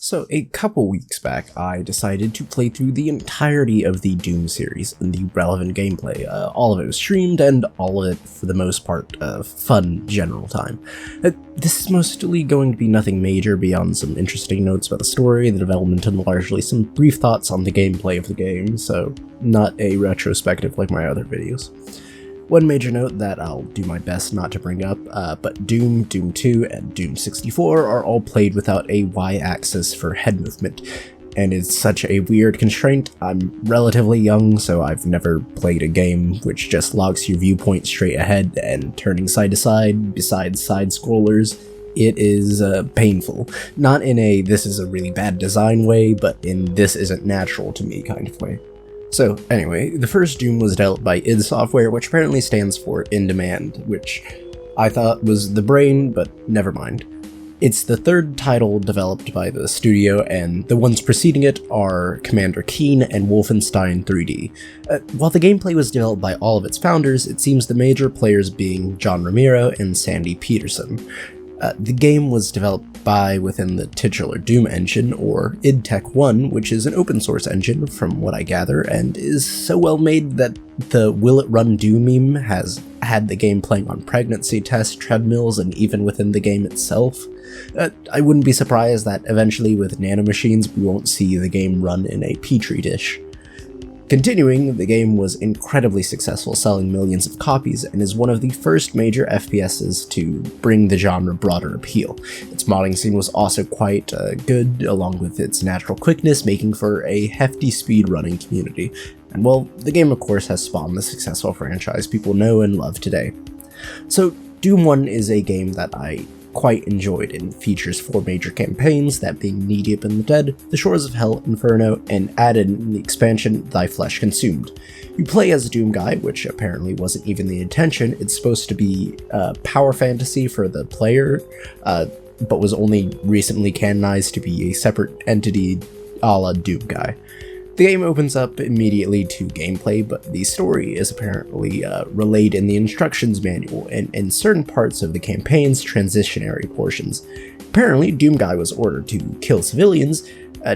So, a couple weeks back, I decided to play through the entirety of the Doom series and the relevant gameplay. All of it was streamed, and all of it, for the most part, fun general time. This is mostly going to be nothing major beyond some interesting notes about the story, the development, and largely some brief thoughts on the gameplay of the game, so not a retrospective like my other videos. One major note that I'll do my best not to bring up, but Doom, Doom 2, and Doom 64 are all played without a Y-axis for head movement, and it's such a weird constraint. I'm relatively young, so I've never played a game which just locks your viewpoint straight ahead and turning side to side, besides side-scrollers. It is painful. Not in a this is a really bad design way, but in this isn't natural to me kind of way. So anyway, the first Doom was developed by id Software, which apparently stands for In Demand, which I thought was the brain, but never mind. It's the third title developed by the studio, and the ones preceding it are Commander Keen and Wolfenstein 3D. While the gameplay was developed by all of its founders, it seems the major players being John Romero and Sandy Peterson. The game was developed by within the titular Doom engine, or id Tech 1, which is an open source engine from what I gather, and is so well made that the Will It Run Doom meme has had the game playing on pregnancy test treadmills and even within the game itself. I wouldn't be surprised that eventually with nanomachines we won't see the game run in a petri dish. Continuing, the game was incredibly successful, selling millions of copies, and is one of the first major FPSs to bring the genre broader appeal. Its modding scene was also quite good, along with its natural quickness, making for a hefty speedrunning community. And well, the game of course has spawned the successful franchise people know and love today. So, Doom 1 is a game that I quite enjoyed and features 4 major campaigns, that being Knee Deep in the Dead, The Shores of Hell, Inferno, and added in the expansion Thy Flesh Consumed. You play as a Doom guy, which apparently wasn't even the intention. It's supposed to be power fantasy for the player, but was only recently canonized to be a separate entity a la Doom guy. The game opens up immediately to gameplay, but the story is apparently relayed in the instructions manual and in certain parts of the campaign's transitionary portions. Apparently, Doom Guy was ordered to kill civilians.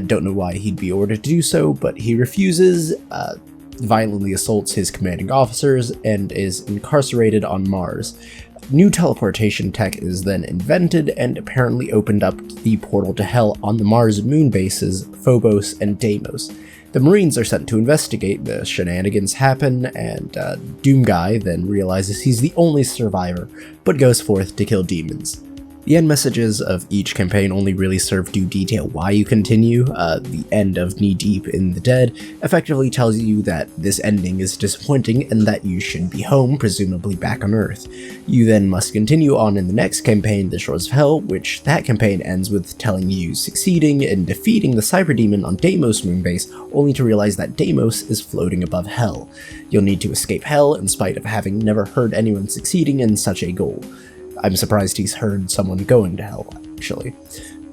Don't know why he'd be ordered to do so, but he refuses, violently assaults his commanding officers, and is incarcerated on Mars. New teleportation tech is then invented and apparently opened up the portal to Hell on the Mars moon bases Phobos and Deimos. The Marines are sent to investigate, the shenanigans happen, and Doom Guy then realizes he's the only survivor, but goes forth to kill demons. The end messages of each campaign only really serve to detail why you continue. The end of Knee Deep in the Dead effectively tells you that this ending is disappointing and that you should be home, presumably back on Earth. You then must continue on in the next campaign, The Shores of Hell, which that campaign ends with telling you succeeding in defeating the Cyber Demon on Deimos moonbase, only to realize that Deimos is floating above Hell. You'll need to escape Hell in spite of having never heard anyone succeeding in such a goal. I'm surprised he's heard someone going to Hell, actually.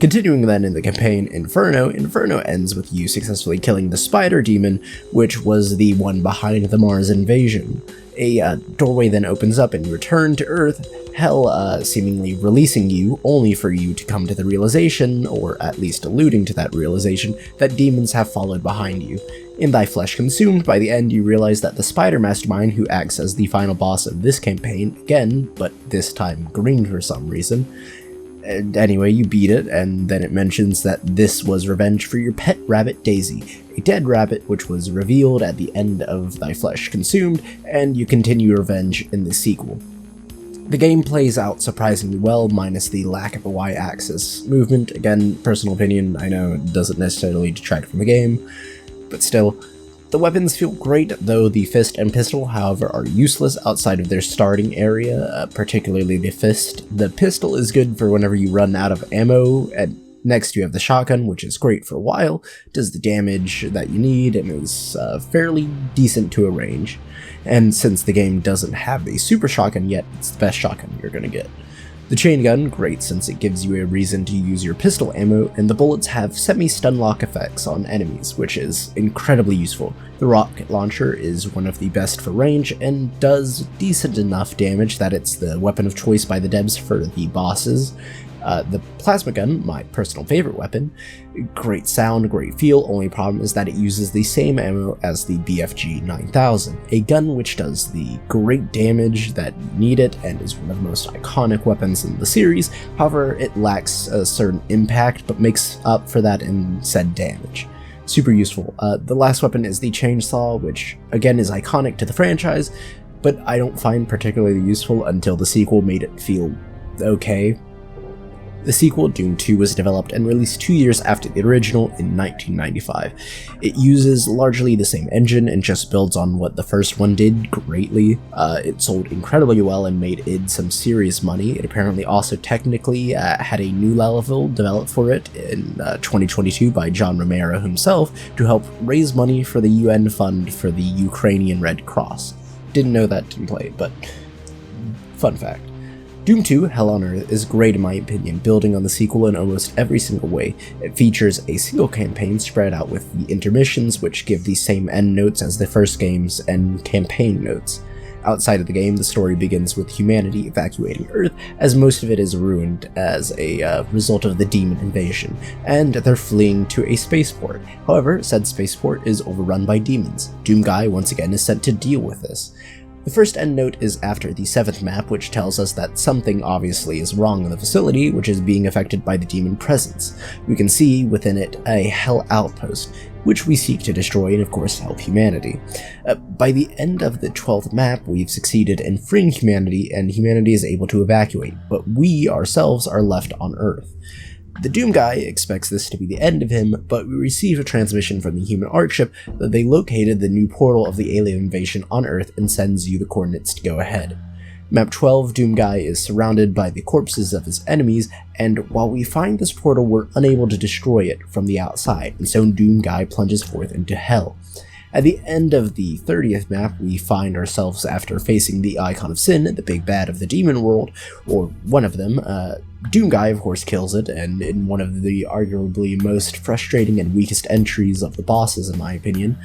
Continuing then in the campaign Inferno ends with you successfully killing the Spider Demon, which was the one behind the Mars invasion. A doorway then opens up and you return to Earth, Hell seemingly releasing you, only for you to come to the realization, or at least alluding to that realization, that demons have followed behind you. In Thy Flesh Consumed, by the end you realize that the Spider Mastermind, who acts as the final boss of this campaign, again, but this time green for some reason. And anyway, you beat it, and then it mentions that this was revenge for your pet rabbit Daisy, a dead rabbit which was revealed at the end of Thy Flesh Consumed, and you continue revenge in the sequel. The game plays out surprisingly well, minus the lack of a Y-axis movement. Again, personal opinion, I know it doesn't necessarily detract from the game, but still. The weapons feel great, though the fist and pistol, however, are useless outside of their starting area, particularly the fist. The pistol is good for whenever you run out of ammo, and next you have the shotgun, which is great for a while, does the damage that you need, and is fairly decent to a range. And since the game doesn't have a super shotgun yet, it's the best shotgun you're gonna get. The chain gun, great since it gives you a reason to use your pistol ammo, and the bullets have semi-stun lock effects on enemies, which is incredibly useful. The rocket launcher is one of the best for range, and does decent enough damage that it's the weapon of choice by the devs for the bosses. The plasma gun, my personal favorite weapon, great sound, great feel, only problem is that it uses the same ammo as the BFG 9000, a gun which does the great damage that you need it and is one of the most iconic weapons in the series. However, it lacks a certain impact but makes up for that in said damage. Super useful. The last weapon is the chainsaw, which again is iconic to the franchise, but I don't find particularly useful until the sequel made it feel okay. The sequel, Doom 2, was developed and released 2 years after the original in 1995. It uses largely the same engine and just builds on what the first one did greatly. It sold incredibly well and made id some serious money. It apparently also technically had a new level developed for it in 2022 by John Romero himself to help raise money for the UN fund for the Ukrainian Red Cross. Didn't know that till play, but fun fact. Doom 2, Hell on Earth, is great in my opinion, building on the sequel in almost every single way. It features a single campaign spread out with the intermissions, which give the same end notes as the first game's end campaign notes. Outside of the game, the story begins with humanity evacuating Earth, as most of it is ruined as a result of the demon invasion, and they're fleeing to a spaceport. However, said spaceport is overrun by demons. Doomguy once again is sent to deal with this. The first end note is after the 7th map, which tells us that something obviously is wrong in the facility, which is being affected by the demon presence. We can see within it a Hell outpost, which we seek to destroy and of course help humanity. By the end of the 12th map, we've succeeded in freeing humanity and humanity is able to evacuate, but we ourselves are left on Earth. The Doomguy expects this to be the end of him, but we receive a transmission from the human Archship that they located the new portal of the alien invasion on Earth and sends you the coordinates to go ahead. Map 12, Doomguy is surrounded by the corpses of his enemies, and while we find this portal, we're unable to destroy it from the outside, and so Doomguy plunges forth into Hell. At the end of the 30th map, we find ourselves after facing the Icon of Sin, the big bad of the demon world, or one of them. Doomguy, of course, kills it, and in one of the arguably most frustrating and weakest entries of the bosses, in my opinion.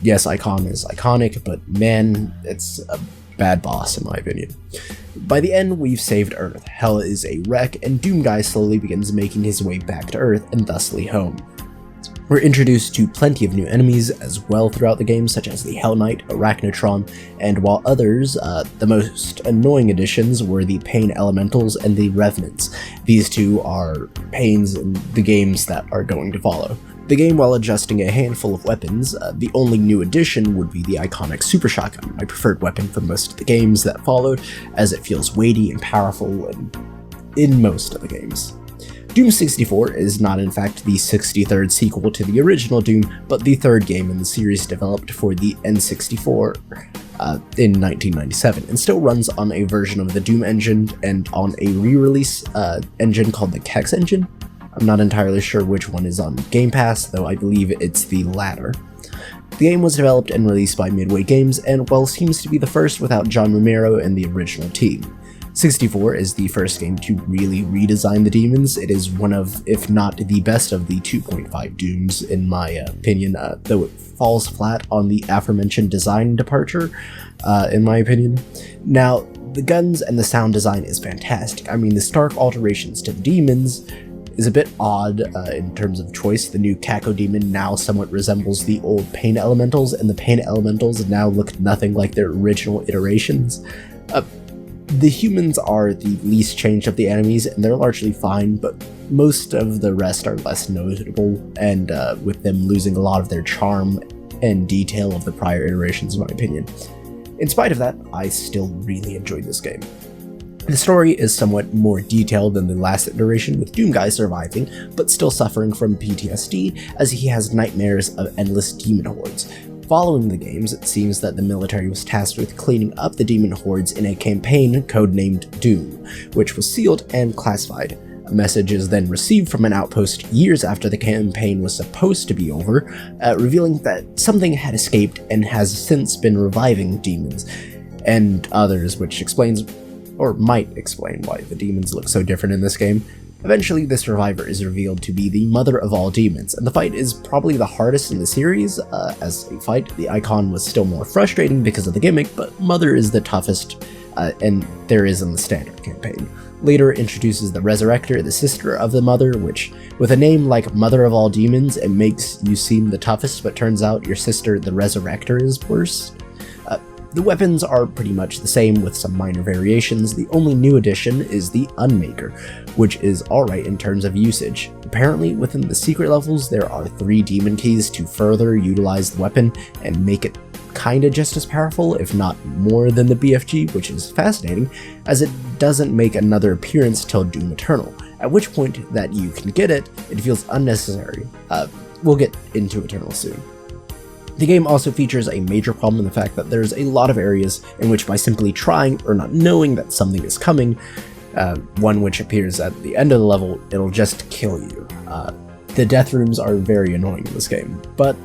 Yes, Icon is iconic, but man, it's a bad boss, in my opinion. By the end, we've saved Earth. Hell is a wreck, and Doomguy slowly begins making his way back to Earth, and thusly home. We're introduced to plenty of new enemies as well throughout the game, such as the Hell Knight, Arachnotron, and while others, the most annoying additions were the Pain Elementals and the Revenants. These two are pains in the games that are going to follow. The game, while adjusting a handful of weapons, the only new addition would be the iconic Super Shotgun, my preferred weapon for most of the games that followed, as it feels weighty and powerful in most of the games. Doom 64 is not in fact the 63rd sequel to the original Doom, but the third game in the series developed for the N64 in 1997, and still runs on a version of the Doom engine and on a re-release engine called the Kex engine. I'm not entirely sure which one is on Game Pass, though I believe it's the latter. The game was developed and released by Midway Games, and while seems to be the first without John Romero and the original team. 64 is the first game to really redesign the demons. It is one of, if not the best of the 2.5 Dooms, in my opinion, though it falls flat on the aforementioned design departure, in my opinion. Now, the guns and the sound design is fantastic. I mean, the stark alterations to the demons is a bit odd in terms of choice. The new Kako demon now somewhat resembles the old Pain Elementals, and the Pain Elementals now look nothing like their original iterations. The humans are the least changed of the enemies, and they're largely fine, but most of the rest are less notable, and with them losing a lot of their charm and detail of the prior iterations, in my opinion. In spite of that, I still really enjoyed this game. The story is somewhat more detailed than the last iteration, with Doomguy surviving, but still suffering from PTSD, as he has nightmares of endless demon hordes. Following the games, it seems that the military was tasked with cleaning up the demon hordes in a campaign codenamed Doom, which was sealed and classified. A message is then received from an outpost years after the campaign was supposed to be over, revealing that something had escaped and has since been reviving demons, and others, which explains, or might explain, why the demons look so different in this game. Eventually, this reviver is revealed to be the mother of all demons, and the fight is probably the hardest in the series. As a fight, the Icon was still more frustrating because of the gimmick, but Mother is the toughest, and there is in the standard campaign. later introduces the Resurrector, the sister of the Mother, which, with a name like Mother of All Demons, it makes you seem the toughest, but turns out your sister, the Resurrector, is worse. The weapons are pretty much the same with some minor variations. The only new addition is the Unmaker, which is alright in terms of usage. Apparently, within the secret levels, there are 3 demon keys to further utilize the weapon and make it kinda just as powerful, if not more than the BFG, which is fascinating, as it doesn't make another appearance till Doom Eternal, at which point that you can get it, it feels unnecessary. We'll get into Eternal soon. The game also features a major problem in the fact that there's a lot of areas in which by simply trying or not knowing that something is coming, one which appears at the end of the level, it'll just kill you. The death rooms are very annoying in this game, but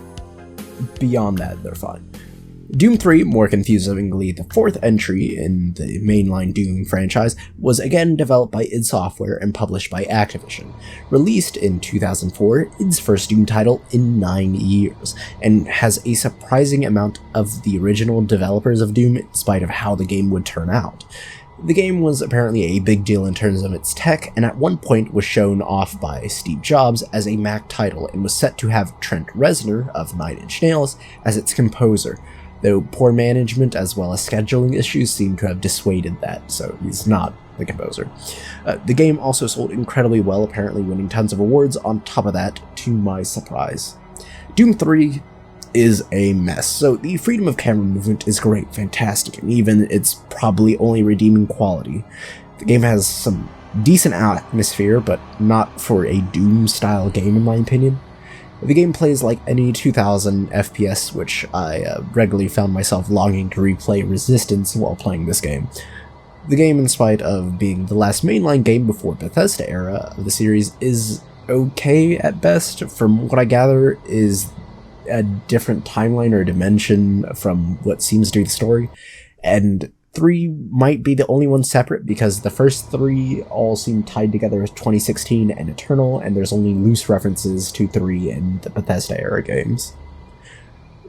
beyond that, they're fine. Doom 3, more confusingly the 4th entry in the mainline Doom franchise, was again developed by id Software and published by Activision. Released in 2004, id's first Doom title in 9 years, and has a surprising amount of the original developers of Doom in spite of how the game would turn out. The game was apparently a big deal in terms of its tech, and at one point was shown off by Steve Jobs as a Mac title and was set to have Trent Reznor of Nine Inch Nails as its composer, though poor management as well as scheduling issues seem to have dissuaded that, so he's not the composer. The game also sold incredibly well, apparently winning tons of awards on top of that, to my surprise. Doom 3 is a mess, so the freedom of camera movement is great, fantastic, and even its probably only redeeming quality. The game has some decent atmosphere, but not for a Doom-style game in my opinion. The game plays like any 2000 FPS, which I regularly found myself longing to replay Resistance while playing this game. The game, in spite of being the last mainline game before Bethesda era of the series, is okay at best. From what I gather, is a different timeline or dimension from what seems to be the story, and 3 might be the only one separate because the first 3 all seem tied together as 2016 and Eternal, and there's only loose references to 3 in the Bethesda era games.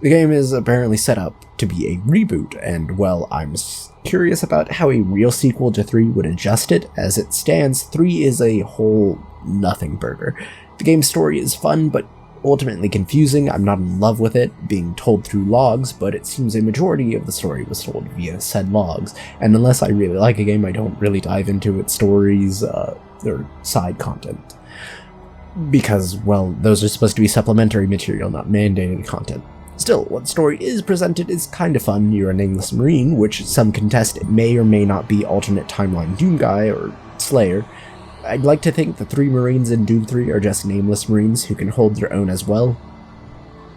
The game is apparently set up to be a reboot, and well, I'm curious about how a real sequel to 3 would adjust it. As it stands, 3 is a whole nothing burger. The game's story is fun, but ultimately confusing. I'm not in love with it being told through logs, but it seems a majority of the story was told via said logs, and unless I really like a game, I don't really dive into its stories or side content. Because, well, those are supposed to be supplementary material, not mandated content. Still, what story is presented is kinda fun. You're a nameless Marine, which some contest may or may not be alternate timeline Doom Guy or Slayer. I'd like to think the 3 Marines in Doom 3 are just nameless Marines who can hold their own as well.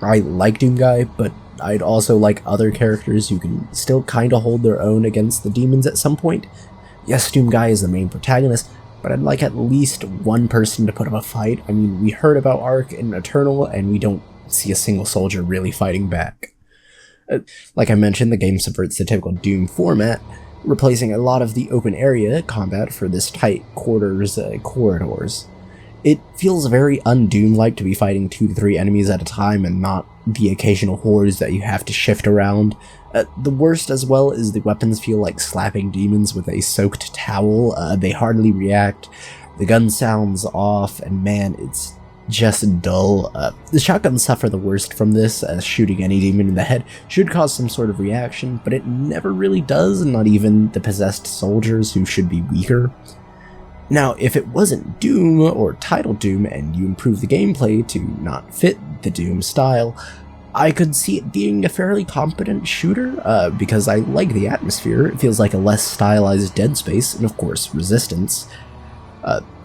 I like Doom Guy, but I'd also like other characters who can still kinda hold their own against the demons at some point. Yes, Doom Guy is the main protagonist, but I'd like at least one person to put up a fight. I mean, we heard about Ark in Eternal, and we don't see a single soldier really fighting back. Like I mentioned, the game subverts the typical Doom format, replacing a lot of the open area combat for this tight quarters corridors. It feels very un-Doom-like to be fighting 2 to 3 enemies at a time and not the occasional hordes that you have to shift around. The worst as well is the weapons feel like slapping demons with a soaked towel. They hardly react, the gun sounds off, and man, it's just dull. The shotguns suffer the worst from this, as shooting any demon in the head should cause some sort of reaction, but it never really does, not even the possessed soldiers who should be weaker. Now, if it wasn't Doom or titled Doom and you improve the gameplay to not fit the Doom style, I could see it being a fairly competent shooter, because I like the atmosphere. It feels like a less stylized Dead Space, and of course, Resistance.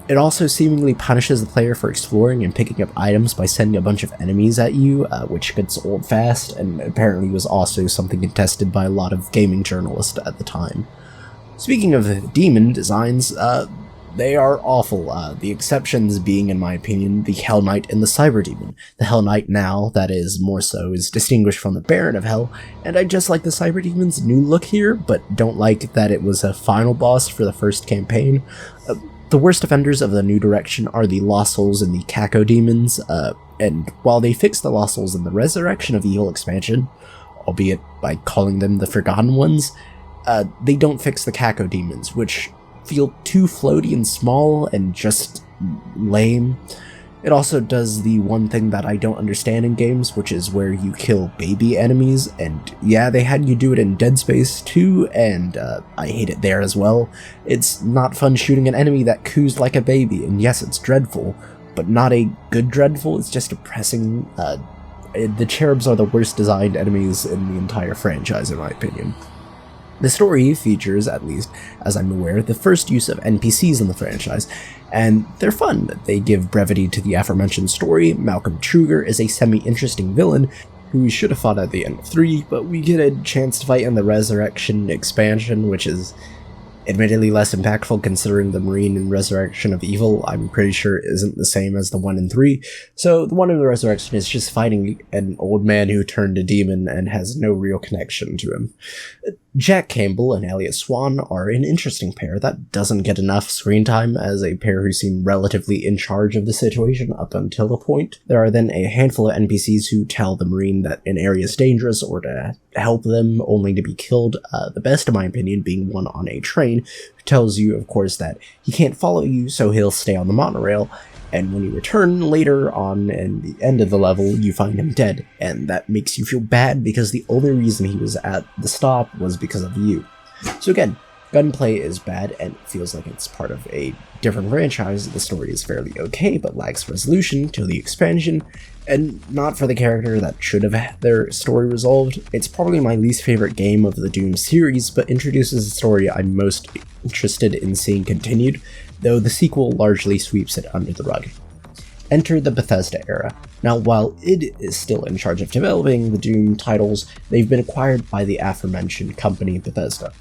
It also seemingly punishes the player for exploring and picking up items by sending a bunch of enemies at you, which gets old fast, and apparently was also something contested by a lot of gaming journalists at the time. Speaking of the demon designs, they are awful, the exceptions being, in my opinion, the Hell Knight and the Cyber Demon. The Hell Knight now, that is, more so, is distinguished from the Baron of Hell, and I just like the Cyber Demon's new look here, but don't like that it was a final boss for the first campaign. The worst offenders of the new direction are the Lost Souls and the Caco Demons, and while they fix the Lost Souls in the Resurrection of Evil expansion, albeit by calling them the Forgotten Ones, they don't fix the Caco Demons, which feel too floaty and small and just lame. It also does the one thing that I don't understand in games, which is where you kill baby enemies, and yeah, they had you do it in Dead Space 2, and I hate it there as well. It's not fun shooting an enemy that coos like a baby, and yes, it's dreadful, but not a good dreadful, it's just depressing. The cherubs are the worst designed enemies in the entire franchise, in my opinion. The story features, at least as I'm aware, the first use of NPCs in the franchise, and they're fun. They give brevity to the aforementioned story. Malcolm Truger is a semi-interesting villain who we should have fought at the end of 3, but we get a chance to fight in the Resurrection expansion, which is admittedly less impactful considering the Marine and Resurrection of Evil, I'm pretty sure, isn't the same as the one in 3. So the one in the Resurrection is just fighting an old man who turned a demon and has no real connection to him. Jack Campbell and Elliot Swan are an interesting pair that doesn't get enough screen time as a pair who seem relatively in charge of the situation up until a point. There are then a handful of NPCs who tell the Marine that an area is dangerous or to help them only to be killed, the best in my opinion being one on a train who tells you, of course, that he can't follow you so he'll stay on the monorail, and when you return later on in the end of the level, you find him dead, and that makes you feel bad because the only reason he was at the stop was because of you. So again, gunplay is bad and it feels like it's part of a different franchise. The story is fairly okay, but lacks resolution till the expansion, and not for the character that should have had their story resolved. It's probably my least favorite game of the Doom series, but introduces a story I'm most interested in seeing continued, though the sequel largely sweeps it under the rug. Enter the Bethesda era. Now, while id is still in charge of developing the Doom titles, they've been acquired by the aforementioned company Bethesda.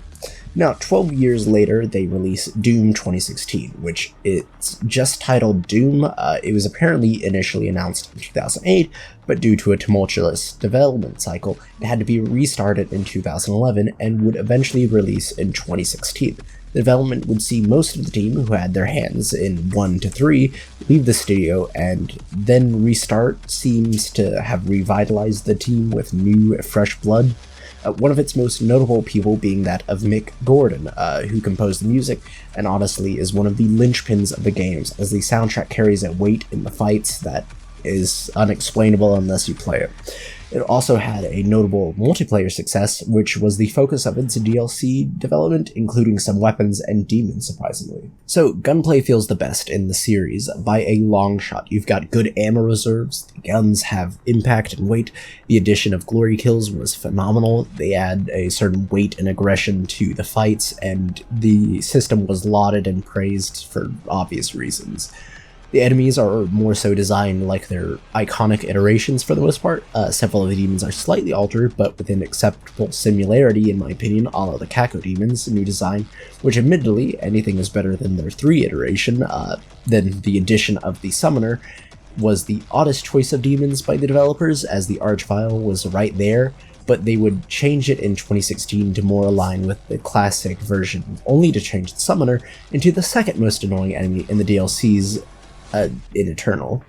Now, 12 years later, they release Doom 2016, which it's just titled Doom. It was apparently initially announced in 2008, but due to a tumultuous development cycle, it had to be restarted in 2011 and would eventually release in 2016. The development would see most of the team who had their hands in 1 to 3 leave the studio, and then Restart seems to have revitalized the team with new, fresh blood. One of its most notable people being that of Mick Gordon, who composed the music, and honestly is one of the linchpins of the games, as the soundtrack carries a weight in the fights that is unexplainable unless you play it. It also had a notable multiplayer success, which was the focus of its DLC development, including some weapons and demons, surprisingly. So, gunplay feels the best in the series, by a long shot. You've got good ammo reserves, the guns have impact and weight, the addition of glory kills was phenomenal, they add a certain weight and aggression to the fights, and the system was lauded and praised for obvious reasons. The enemies are more so designed like their iconic iterations for the most part. Several of the demons are slightly altered, but with an acceptable similarity, in my opinion, a la the Kako demons' new design, which admittedly, anything is better than their 3 iteration. Then the addition of the Summoner was the oddest choice of demons by the developers, as the Archvile was right there, but they would change it in 2016 to more align with the classic version, only to change the Summoner into the second most annoying enemy in the DLCs, in Eternal.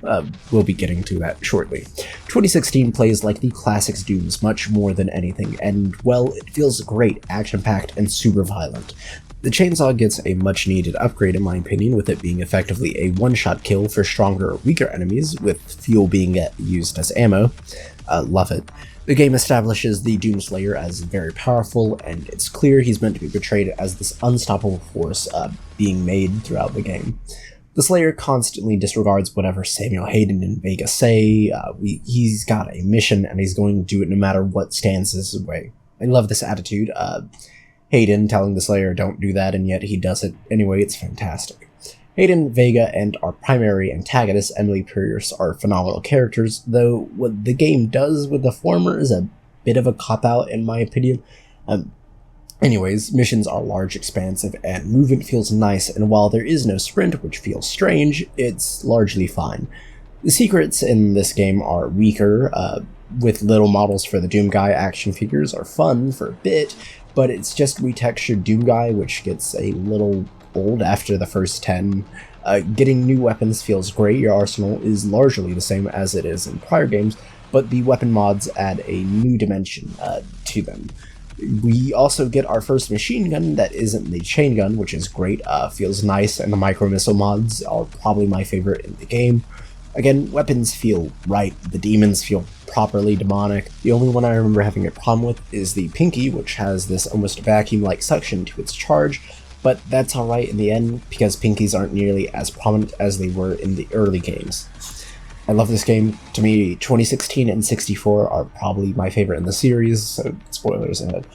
We'll be getting to that shortly. 2016 plays like the classics Dooms much more than anything, and well, it feels great, action-packed, and super violent. The chainsaw gets a much-needed upgrade in my opinion, with it being effectively a one-shot kill for stronger or weaker enemies, with fuel being used as ammo. Love it. The game establishes the Doomslayer as very powerful, and it's clear he's meant to be portrayed as this unstoppable force being made throughout the game. The Slayer constantly disregards whatever Samuel Hayden and Vega say. He's got a mission and he's going to do it no matter what stands in his way. I love this attitude. Hayden telling the Slayer don't do that, and yet he does it anyway. It's fantastic. Hayden, Vega, and our primary antagonist, Emily Pierce, are phenomenal characters, though what the game does with the former is a bit of a cop-out in my opinion. Anyways, missions are large, expansive, and movement feels nice, and while there is no sprint, which feels strange, it's largely fine. The secrets in this game are weaker, with little models for the Doom Guy. Action figures are fun for a bit, but it's just retextured Doom Guy, which gets a little old after the first 10. Getting new weapons feels great. Your arsenal is largely the same as it is in prior games, but the weapon mods add a new dimension to them. We also get our first machine gun that isn't the chain gun, which is great, feels nice, and the micro missile mods are probably my favorite in the game. Again, weapons feel right, the demons feel properly demonic. The only one I remember having a problem with is the Pinky, which has this almost vacuum-like suction to its charge, but that's alright in the end, because Pinkies aren't nearly as prominent as they were in the early games. I love this game. To me, 2016 and 64 are probably my favorite in the series, so spoilers ahead.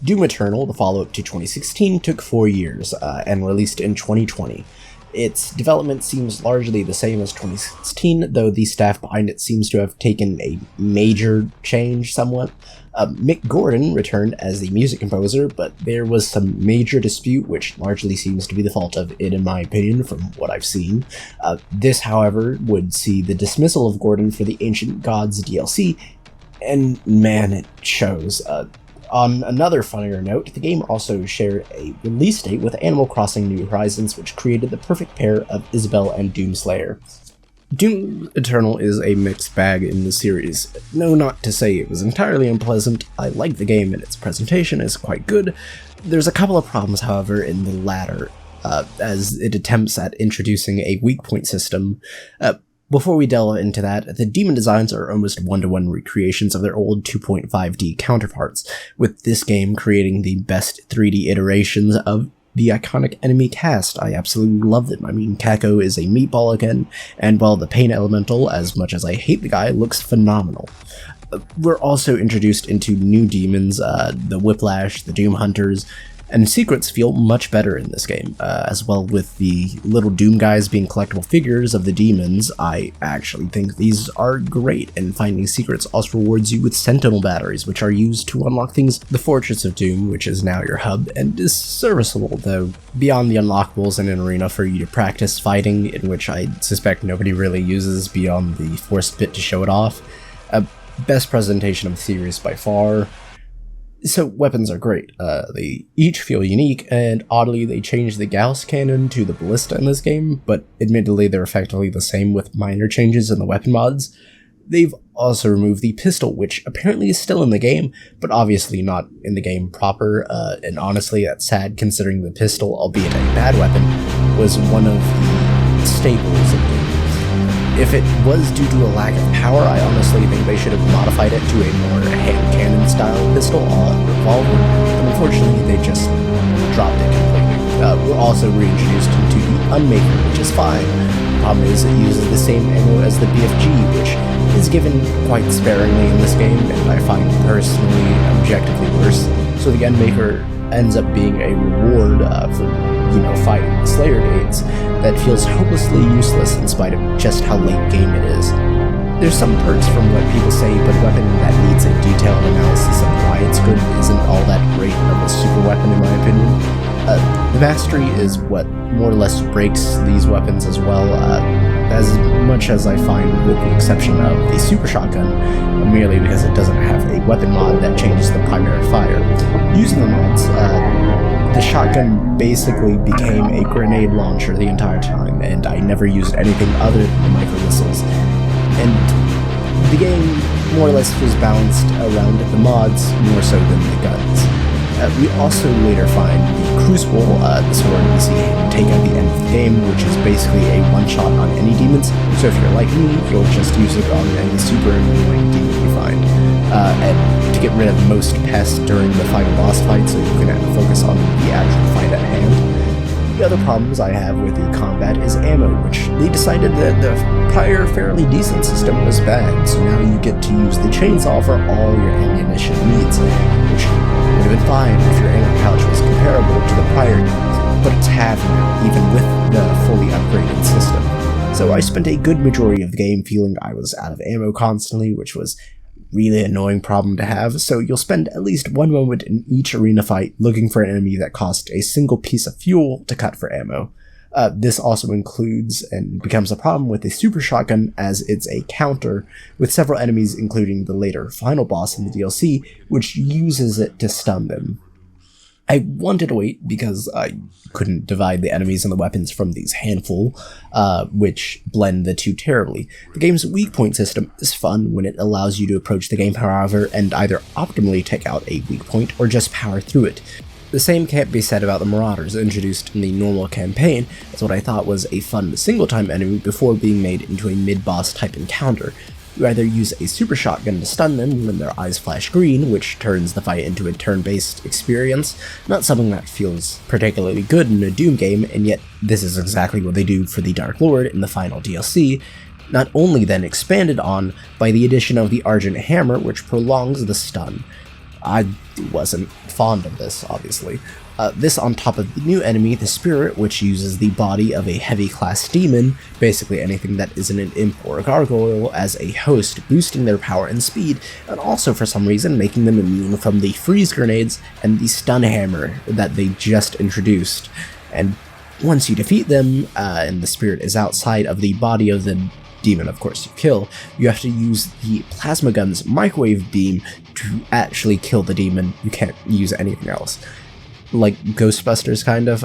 Doom Eternal, the follow-up to 2016, took 4 years, and released in 2020. Its development seems largely the same as 2016, though the staff behind it seems to have taken a major change somewhat. Mick Gordon returned as the music composer, but there was some major dispute, which largely seems to be the fault of it, in my opinion, from what I've seen. This, however, would see the dismissal of Gordon for the Ancient Gods DLC, and man, it shows. On another funnier note, the game also shared a release date with Animal Crossing New Horizons, which created the perfect pair of Isabelle and Doomslayer. Doom Eternal is a mixed bag in the series. No, not to say it was entirely unpleasant. I like the game and its presentation is quite good. There's a couple of problems, however, in the latter, as it attempts at introducing a weak point system. Before we delve into that, the demon designs are almost one-to-one recreations of their old 2.5D counterparts, with this game creating the best 3D iterations of the iconic enemy cast. I absolutely love them. I mean, Kako is a meatball again, and while the Pain Elemental, as much as I hate the guy, looks phenomenal. We're also introduced into new demons, the Whiplash, the Doom Hunters, and secrets feel much better in this game, as well with the little Doom guys being collectible figures of the demons. I actually think these are great, and finding secrets also rewards you with Sentinel batteries, which are used to unlock things. The Fortress of Doom, which is now your hub, and is serviceable, though beyond the unlockables in an arena for you to practice fighting, in which I suspect nobody really uses beyond the forced bit to show it off. Best presentation of the series by far. So weapons are great. They each feel unique, and oddly they changed the Gauss cannon to the ballista in this game, but admittedly they're effectively the same with minor changes in the weapon mods. They've also removed the pistol, which apparently is still in the game, but obviously not in the game proper, and honestly that's sad considering the pistol, albeit a bad weapon, was one of the staples of the game. If it was due to a lack of power, I honestly think they should have modified it to a more hand cannon style pistol, revolver, but unfortunately they just dropped it completely. We're also reintroduced into the Unmaker, which is fine. The problem is it uses the same ammo as the BFG, which is given quite sparingly in this game, and I find personally objectively worse. So the Unmaker ends up being a reward for, fighting the Slayer gates that feels hopelessly useless in spite of just how late game it is. There's some perks from what people say, but a weapon that needs a detailed analysis of why it's good isn't all that great of a super weapon in my opinion. The mastery is what more or less breaks these weapons as well, as much as I find with the exception of the super shotgun, merely because it doesn't have a weapon mod that changes the primary fire. Using the mods, the shotgun basically became a grenade launcher the entire time, and I never used anything other than the micro missiles. And the game more or less was balanced around the mods more so than the guns. We also later find the Crucible, the sword we see him take at the end of the game, which is basically a one-shot on any demons, so if you're like me, you'll just use it on any super annoying demon you find, and to get rid of most pests during the final boss fight, so you can focus on the actual fight at hand. The other problems I have with the combat is ammo, which they decided that the prior fairly decent system was bad, so now you get to use the chainsaw for all your ammunition needs, which would have been fine if your ammo pouch was comparable to the prior game, but it's half now, even with the fully upgraded system. So I spent a good majority of the game feeling I was out of ammo constantly, which was really annoying problem to have, so you'll spend at least one moment in each arena fight looking for an enemy that costs a single piece of fuel to cut for ammo. This also includes and becomes a problem with the super shotgun, as it's a counter with several enemies, including the later final boss in the DLC, which uses it to stun them. I wanted to wait because I couldn't divide the enemies and the weapons from these handful, which blend the two terribly. The game's weak point system is fun when it allows you to approach the game, however, and either optimally take out a weak point or just power through it. The same can't be said about the Marauders, introduced in the normal campaign as what I thought was a fun single-time enemy before being made into a mid-boss type encounter. You either use a super shotgun to stun them when their eyes flash green, which turns the fight into a turn-based experience, not something that feels particularly good in a Doom game, and yet this is exactly what they do for the Dark Lord in the final DLC, not only then expanded on by the addition of the Argent Hammer, which prolongs the stun. I wasn't fond of this, obviously. This on top of the new enemy, the Spirit, which uses the body of a heavy class demon, basically anything that isn't an imp or a gargoyle, as a host, boosting their power and speed, and also for some reason making them immune from the freeze grenades and the stun hammer that they just introduced. And once you defeat them, and the Spirit is outside of the body of the demon, of course, you kill, you have to use the plasma gun's microwave beam to actually kill the demon. You can't use anything else. Like Ghostbusters, kind of.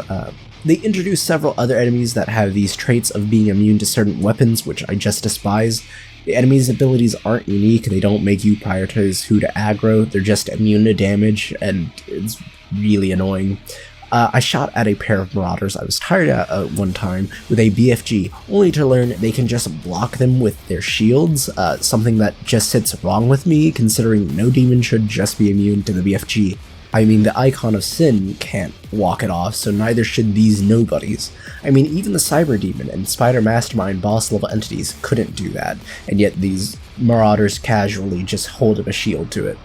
They introduce several other enemies that have these traits of being immune to certain weapons, which I just despise. The enemies' abilities aren't unique, they don't make you prioritize who to aggro, they're just immune to damage, and it's really annoying. I shot at a pair of Marauders I was tired at one time with a BFG, only to learn they can just block them with their shields, something that just sits wrong with me, considering no demon should just be immune to the BFG. I mean, the Icon of Sin can't walk it off, so neither should these nobodies. I mean, even the Cyber Demon and Spider Mastermind boss-level entities couldn't do that, and yet these Marauders casually just hold up a shield to it.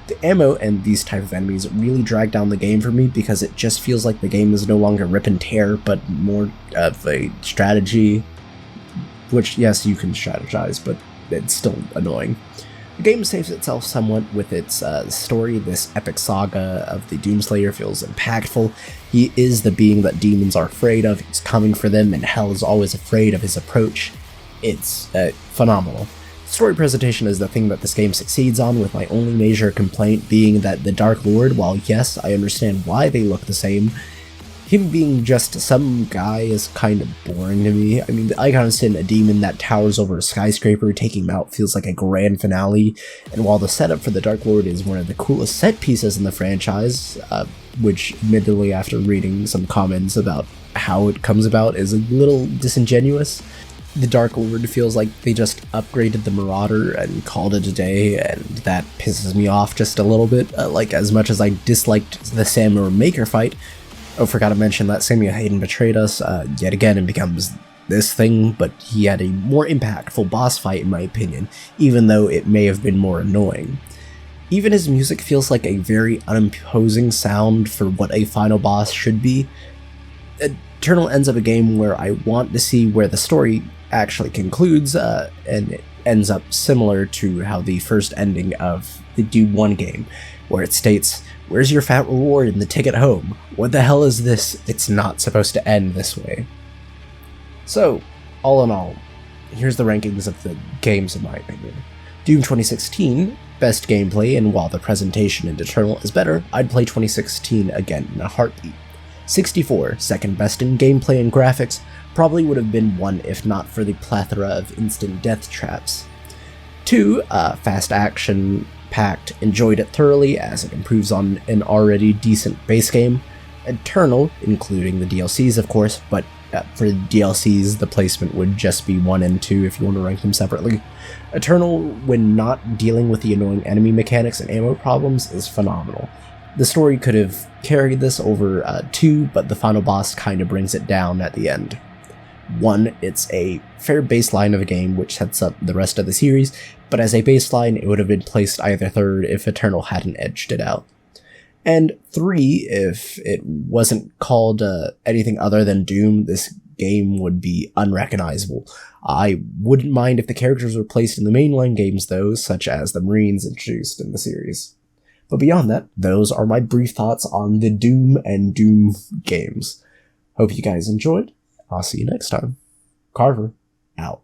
The ammo and these type of enemies really drag down the game for me because it just feels like the game is no longer rip and tear, but more of a strategy, which, yes, you can strategize, but it's still annoying. The game saves itself somewhat with its story. This epic saga of the Doomslayer feels impactful. He is the being that demons are afraid of, he's coming for them, and hell is always afraid of his approach. It's phenomenal. Story presentation is the thing that this game succeeds on, with my only major complaint being that the Dark Lord, while yes, I understand why they look the same, him being just some guy is kind of boring to me. I mean, the Icon of Sin, a demon that towers over a skyscraper, taking him out feels like a grand finale, and while the setup for the Dark Lord is one of the coolest set pieces in the franchise, which admittedly after reading some comments about how it comes about is a little disingenuous, the Dark Lord feels like they just upgraded the Marauder and called it a day, and that pisses me off just a little bit. Like, as much as I disliked the Samuel Maker fight, oh, forgot to mention that Samuel Hayden betrayed us yet again and becomes this thing, but he had a more impactful boss fight in my opinion, even though it may have been more annoying. Even his music feels like a very unimposing sound for what a final boss should be. Eternal ends up a game where I want to see where the story actually concludes, and it ends up similar to how the first ending of the Doom 1 game, where it states, "Where's your fat reward in the ticket home? What the hell is this? It's not supposed to end this way." So, all in all, here's the rankings of the games in my opinion. Doom 2016, best gameplay, and while the presentation in Eternal is better, I'd play 2016 again in a heartbeat. 64, second best in gameplay and graphics, probably would have been 1 if not for the plethora of instant death traps. 2, fast action packed, enjoyed it thoroughly as it improves on an already decent base game. Eternal, including the DLCs of course, but for DLCs the placement would just be 1 and 2 if you want to rank them separately. Eternal, when not dealing with the annoying enemy mechanics and ammo problems, is phenomenal. The story could have carried this over 2, but the final boss kinda brings it down at the end. 1, it's a fair baseline of a game which sets up the rest of the series, but as a baseline it would have been placed either 3rd if Eternal hadn't edged it out. And 3, if it wasn't called anything other than Doom, this game would be unrecognizable. I wouldn't mind if the characters were placed in the mainline games though, such as the Marines introduced in the series. But beyond that, those are my brief thoughts on the Doom and Doom games. Hope you guys enjoyed. I'll see you next time. Carver, out.